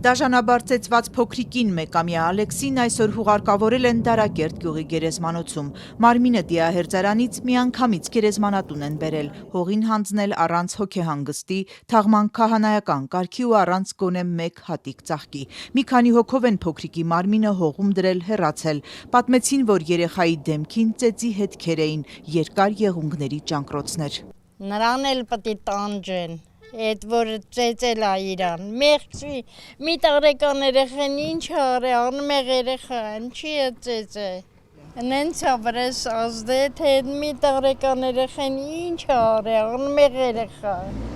Դաժանաբար ծեծված փոքրիկին մեկամյա Ալեքսին այսօր հուղարկավորել են Դարակերտ գյուղի գերեզմանոցում։ Մարմինը դիահերձարանից միանգամից գերեզմանատուն են բերել, հողին հանձնել առանց հոգեհանգստի, թաղման քահանայական կարգի ու առանց գոնե մեկ հատիկ ծաղկի։ Մի քանի հոգով են փոքրիկի մարմինը հողում դրել հեռացել։ Պատմեցին, որ երեխայի դեմքին ծեծի հետքեր էին, երկար եղունգների ճանկռոցներ։ Նրան էլ պետք է տանջեն։ Այդ որ ծեծել է իրան, մեղքի, մի տարեկան երեխան ինչ արի, անմեղ երեխան, չի է ծեծե։ Նենց է վրես ազդե, թե մի տարեկան երեխան ինչ արի, անմեղ երեխան։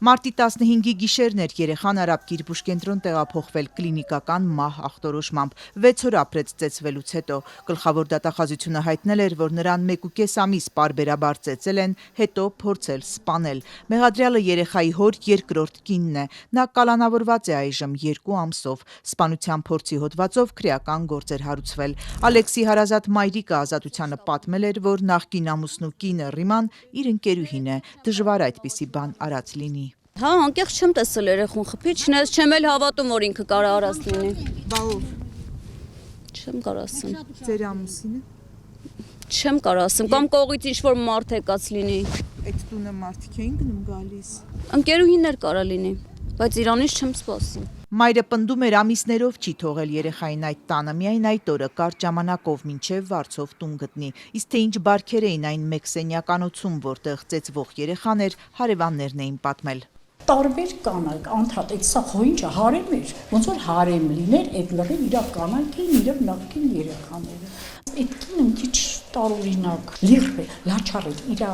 Մարտի 15-ի գիշերն էր երեխան Արաբ Կիրբուշ կենտրոն տեղափոխվել կլինիկական մահ ախտորոշմամբ, 6 օր ապրեց ծեծվելուց հետո։ Գլխավոր դատախազությունը հայտնել էր, որ նրան 1.5 ամիս պարբերաբար ծեծել են, հետո փորձել սպանել։ Մեղադրյալը երեխայի հոր երկրորդ կինն է։ Նա կալանավորված է այժմ 2 ամսով։ Սպանության փորձի հոդվածով քրեական գործ էր հարուցվել։ Ալեքսի հարազատ մայրիկը Ազատությանը պատմել էր, որ նախկին ամուսնու կինը Ռիման իր ընկերուհին է, դժվար այդպիսի բան արած լինի։ Հա, անկեղծ չեմ տեսել երեխուն խփիչն է, չեմ էլ հավատում, որ ինքը կարա արած լինի։ Բա ով։ Չեմ կարող ասեմ։ Ձեր ամուսինը։ Չեմ կարող ասեմ, կամ կողից ինչ որ մարդ եկած լինի։ Այդ տունը մարդիկ էին գնում գալիս։ Ընկերուհիներ կարա լինի, բայց իրանից չեմ սպասում։ Մայրը պնդում էր ամիսներով չի թողել երեխային այդ տանը, միայն այդ օրը կարճ ժամանակով մինչև վարձով տուն գտնի։ Իսկ թե ինչ բարքեր էին այն մեկ սենյականոցում, որտեղ ծեծվող երեխան էր, հարևաններն էին պատմել։ Տարբեր կանայք, անդադ, այդ սա խոյինչը հարեմ էր, ոնց որ հարեմ լիներ, այդ լղին իրավ կանայք էին, իրավ նախկին երեխաները։ Այդ կինը մի քիչ տարօրինակ, լիղբ է, լաչար էր, իրա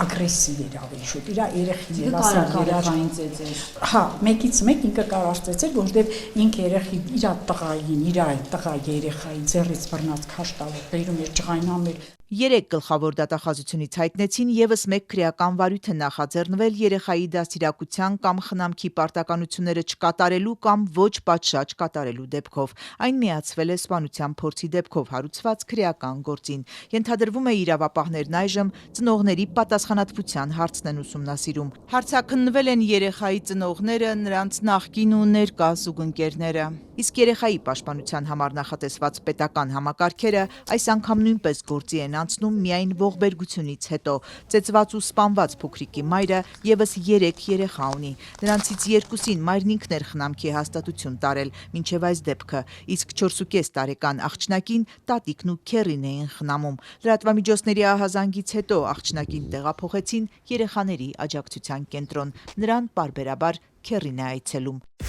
ագրեսիվ էր ավելի շուտ, իրա երեխին էր, ասենք երեխային ծեծել։ Հա, մեկից մեկ ինքը կարար ծեծել, որովհետև ինքը երեխի իրա տղային, իրա այդ տղա երեխայի ձեռից բռնած քաշ տալով, բերում էր ջղայնամ էր։ 3 գլխավոր դատախազությունից հայտնեցին եւս մեկ քրեական վարույթ է նախաձեռնվել երեխայի դաստիարակության կամ խնամքի պարտականությունները չկատարելու կամ ոչ պատշաճ կատարելու դեպքով։ Այն միացվել է սպանության փորձի դեպքով հարուցված քրեական գործին։ Ենթադրվում է իրավապահներն այժմ ծնողների պատասխանատվության հարցն են ուսումնասիրում։ Հարցաքննվել են երեխայի ծնողները, նրանց նախկին ու ներկա զուգընկերները։ Իսկ երեխայի պաշտպանության համար նախատեսված պետական համակարգերը այս անգամ նույնպես գործի են անցնում միայն ողբերգությունից հետո։ Ծեծված ու սպանված փոքրիկի մայրը եւս 3 երեխա ունի։ Նրանցից 2-ին մայրն ինքն էր խնամքի հաստատություն տարել մինչև այս դեպքը, իսկ 4.5 տարեկան աղջնակին տատիկն ու քեռին էին խնամում։ Լրատվամիջոցների ահազանգից հետո աղջնակին տեղափոխեցին երեխաների աջակցության կենտրոն։ Նրան պարբերաբար քեռին է այցելում։